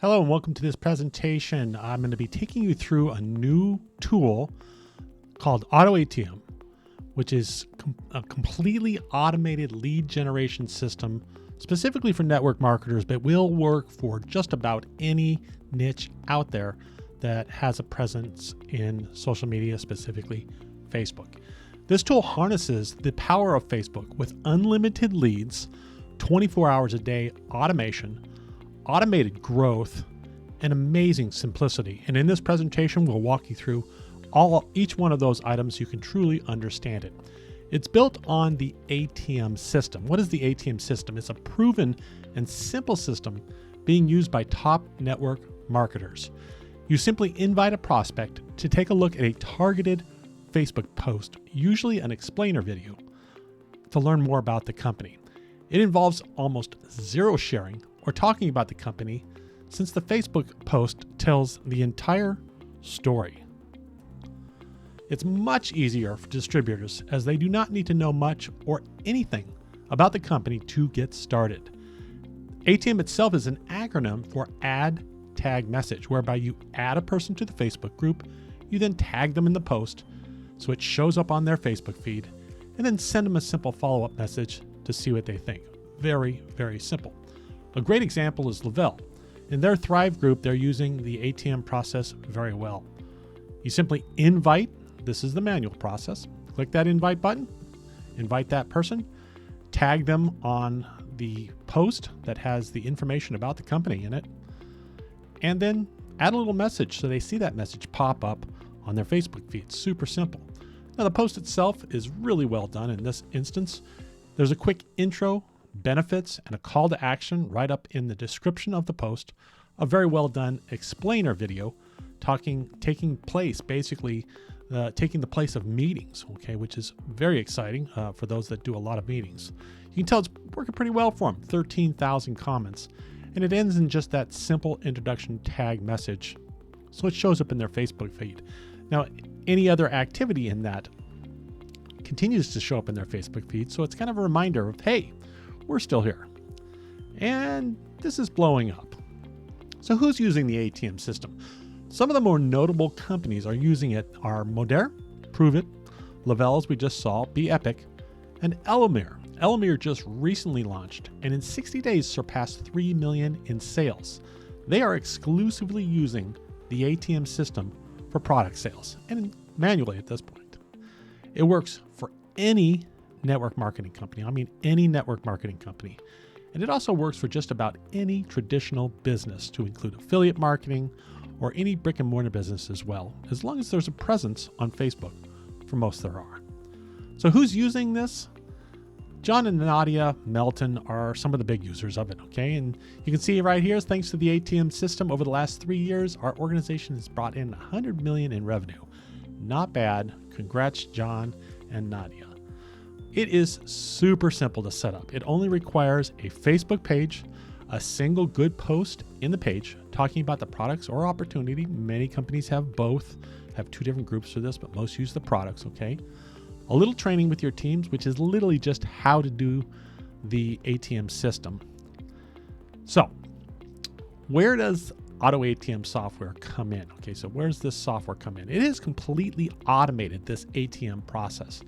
Hello and welcome to this presentation. I'm going to be taking you through a new tool called AutoATM, which is a completely automated lead generation system specifically for network marketers, but will work for just about any niche out there that has a presence in social media, specifically Facebook. This tool harnesses the power of Facebook with unlimited leads, 24 hours a day automation, automated growth, and amazing simplicity. And in this presentation, we'll walk you through each one of those items so you can truly understand it. It's built on the ATM system. What is the ATM system? It's a proven and simple system being used by top network marketers. You simply invite a prospect to take a look at a targeted Facebook post, usually an explainer video, to learn more about the company. It involves almost zero sharing or talking about the company, since the Facebook post tells the entire story. It's much easier for distributors as they do not need to know much or anything about the company to get started. ATM itself is an acronym for Add Tag Message, whereby you add a person to the Facebook group, you then tag them in the post so it shows up on their Facebook feed, and then send them a simple follow-up message to see what they think. Very, very simple. A great example is Lavelle. In their Thrive group, they're using the ATM process very well. You simply invite, this is the manual process, click that invite button, invite that person, tag them on the post that has the information about the company in it, and then add a little message so they see that message pop up on their Facebook feed. Super simple. Now the post itself is really well done in this instance. There's a quick intro, benefits, and a call to action right up in the description of the post. A very well done explainer video taking place, basically taking the place of meetings, okay, which is very exciting for those that do a lot of meetings. You can tell it's working pretty well for them, 13,000 comments. And it ends in just that simple introduction tag message. So it shows up in their Facebook feed. Now, any other activity in that continues to show up in their Facebook feed. So it's kind of a reminder of, hey, we're still here. And this is blowing up. So who's using the ATM system? Some of the more notable companies are using it are Modere, Prove It, Lavelle, as we just saw, Be Epic, and Elamir. Elamir just recently launched and in 60 days surpassed 3 million in sales. They are exclusively using the ATM system for product sales and manually at this point. It works for any network marketing company. I mean, any network marketing company. And it also works for just about any traditional business, to include affiliate marketing or any brick and mortar business as well, as long as there's a presence on Facebook. For most there are. So who's using this? John and Nadia Melton are some of the big users of it, okay? And you can see right here, thanks to the ATM system over the last 3 years, our organization has brought in 100 million in revenue. Not bad. Congrats, John and Nadia. It is super simple to set up. It only requires a Facebook page, a single good post in the page talking about the products or opportunity. Many companies have both, have two different groups for this, but most use the products, okay? A little training with your teams, which is literally just how to do the ATM system. So where does AutoATM software come in? Okay, so where's this software come in? It is completely automated, this ATM process.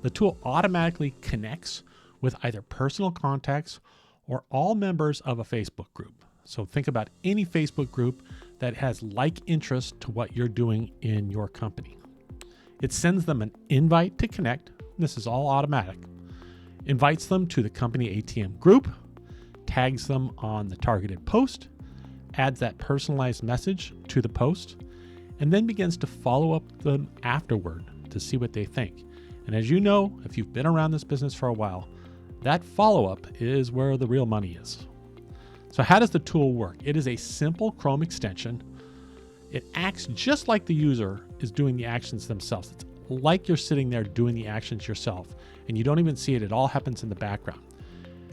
The tool automatically connects with either personal contacts or all members of a Facebook group. So think about any Facebook group that has like interest to what you're doing in your company. It sends them an invite to connect. This is all automatic. Invites them to the company ATM group, tags them on the targeted post, adds that personalized message to the post, and then begins to follow up them afterward to see what they think. And as you know, if you've been around this business for a while, that follow-up is where the real money is. So how does the tool work? It is a simple Chrome extension. It acts just like the user is doing the actions themselves. It's like you're sitting there doing the actions yourself, and you don't even see it. It all happens in the background.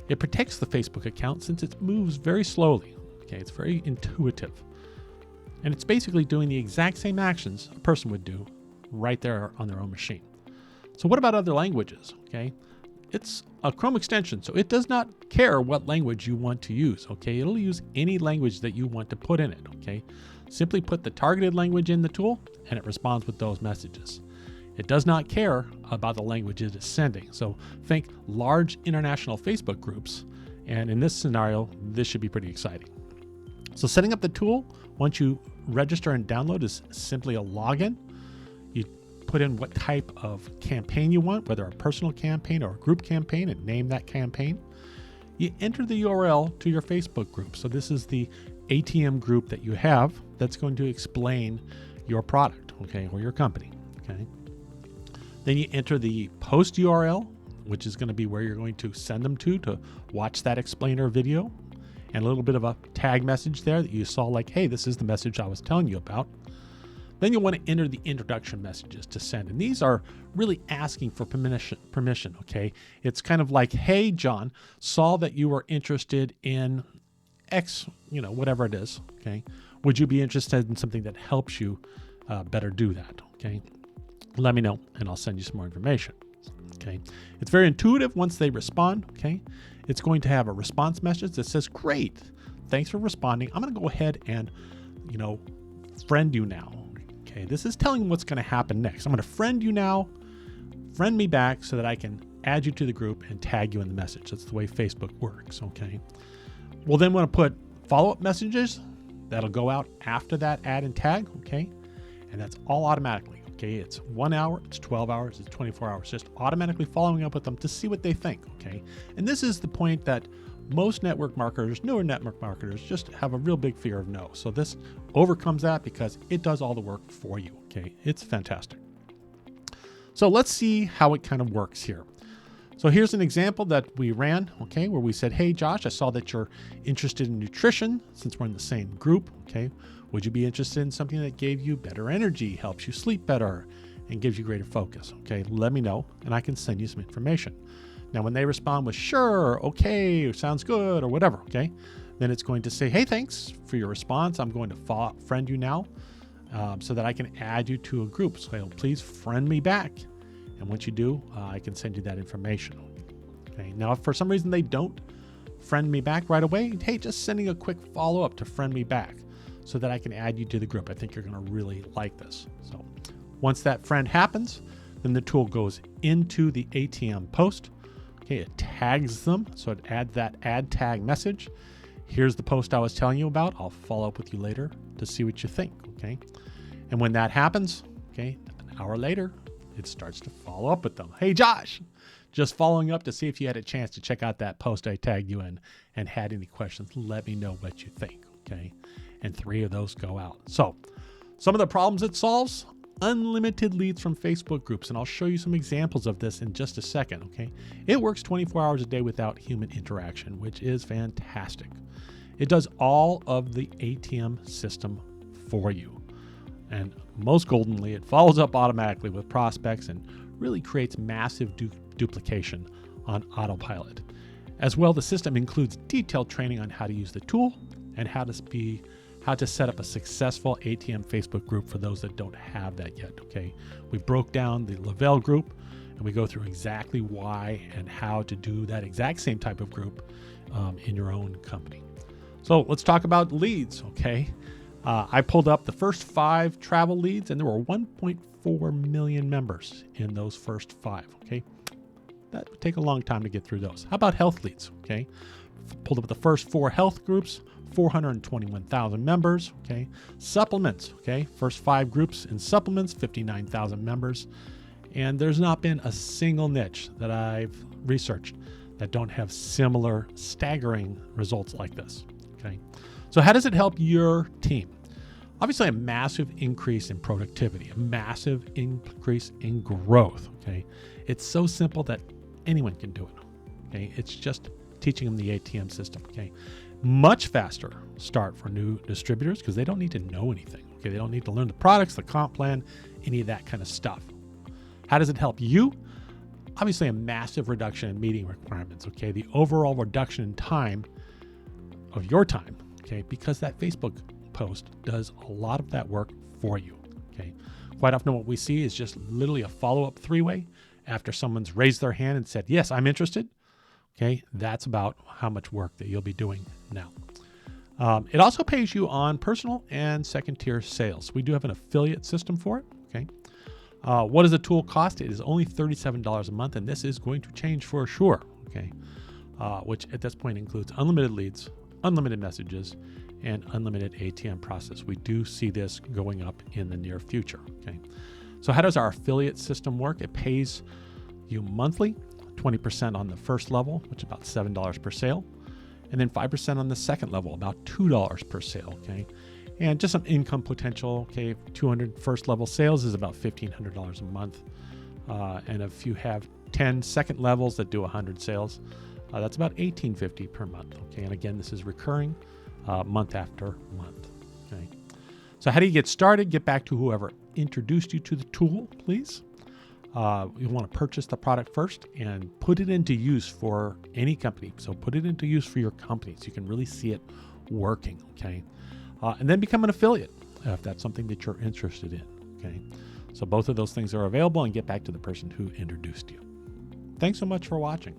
It protects the Facebook account since it moves very slowly. Okay, it's very intuitive. And it's basically doing the exact same actions a person would do right there on their own machine. So what about other languages? Okay, it's a Chrome extension, so it does not care what language you want to use, okay? It'll use any language that you want to put in it, okay? Simply put the targeted language in the tool and it responds with those messages. It does not care about the language it is sending. So think large international Facebook groups, and in this scenario, this should be pretty exciting. So setting up the tool, once you register and download, is simply a login. You put in what type of campaign you want, whether a personal campaign or a group campaign, and name that campaign. You enter the URL to your Facebook group. So this is the ATM group that you have that's going to explain your product, okay, or your company, okay. Then you enter the post URL, which is going to be where you're going to send them to watch that explainer video, and a little bit of a tag message there that you saw, like, hey, this is the message I was telling you about. Then you'll want to enter the introduction messages to send. And these are really asking for permission, okay? It's kind of like, hey, John, saw that you were interested in X, whatever it is, okay? Would you be interested in something that helps you better do that, okay? Let me know and I'll send you some more information, okay? It's very intuitive once they respond, okay? It's going to have a response message that says, great, thanks for responding. I'm going to go ahead and, friend you now. Okay, this is telling what's going to happen next. I'm going to friend you now, friend me back so that I can add you to the group and tag you in the message. That's the way Facebook works, okay? We'll then want to put follow-up messages that'll go out after that add and tag, okay? And that's all automatically, okay? It's 1 hour, it's 12 hours, it's 24 hours, just automatically following up with them to see what they think, okay? And this is the point that most network marketers, newer network marketers, just have a real big fear of no. So this overcomes that because it does all the work for you, okay? It's fantastic. So let's see how it kind of works here. So here's an example that we ran, okay, where we said, hey, Josh, I saw that you're interested in nutrition since we're in the same group, okay? Would you be interested in something that gave you better energy, helps you sleep better, and gives you greater focus, okay? Let me know, and I can send you some information. Now, when they respond with sure, okay, or sounds good, or whatever, okay, then it's going to say, hey, thanks for your response. I'm going to friend you now so that I can add you to a group. So please friend me back. And once you do, I can send you that information. Okay. Now, if for some reason they don't friend me back right away, hey, just sending a quick follow-up to friend me back so that I can add you to the group. I think you're going to really like this. So once that friend happens, then the tool goes into the ATM post. Okay, it tags them, so it adds that add tag message. Here's the post I was telling you about. I'll follow up with you later to see what you think, okay? And when that happens, okay, an hour later, it starts to follow up with them. Hey, Josh, just following up to see if you had a chance to check out that post I tagged you in and had any questions. Let me know what you think, okay? And 3 of those go out. So some of the problems it solves: unlimited leads from Facebook groups. And I'll show you some examples of this in just a second, okay? It works 24 hours a day without human interaction, which is fantastic. It does all of the ATM system for you. And most goldenly, it follows up automatically with prospects and really creates massive duplication on autopilot. As well, the system includes detailed training on how to use the tool and how to set up a successful ATM Facebook group for those that don't have that yet, okay? We broke down the Lavelle group and we go through exactly why and how to do that exact same type of group in your own company. So let's talk about leads, okay? I pulled up the first 5 travel leads and there were 1.4 million members in those first 5, okay? That would take a long time to get through those. How about health leads, okay? Pulled up the first 4 health groups, 421,000 members, okay? Supplements, okay? First 5 groups in supplements, 59,000 members. And there's not been a single niche that I've researched that don't have similar staggering results like this, okay? So how does it help your team? Obviously a massive increase in productivity, a massive increase in growth, okay? It's so simple that anyone can do it, okay? It's just teaching them the ATM system, okay? Much faster start for new distributors because they don't need to know anything, okay? They don't need to learn the products, the comp plan, any of that kind of stuff. How does it help you? Obviously a massive reduction in meeting requirements, okay? The overall reduction in time of your time, okay? Because that Facebook post does a lot of that work for you, okay? Quite often what we see is just literally a follow-up 3-way after someone's raised their hand and said, yes, I'm interested. Okay, that's about how much work that you'll be doing now. It also pays you on personal and second tier sales. We do have an affiliate system for it. Okay. What does the tool cost? It is only $37 a month, and this is going to change for sure. Okay. Which at this point includes unlimited leads, unlimited messages, and unlimited ATM process. We do see this going up in the near future. Okay. So how does our affiliate system work? It pays you monthly, 20% on the first level, which is about $7 per sale, and then 5% on the second level, about $2 per sale. Okay. And just some income potential. Okay. 200 first level sales is about $1,500 a month. And if you have 10 second levels that do 100 sales, that's about $1,850 per month. Okay. And again, this is recurring month after month. Okay. So how do you get started? Get back to whoever introduced you to the tool, please. You want to purchase the product first and put it into use for any company. So put it into use for your company so you can really see it working. Okay. And then become an affiliate if that's something that you're interested in. Okay. So both of those things are available, and get back to the person who introduced you. Thanks so much for watching.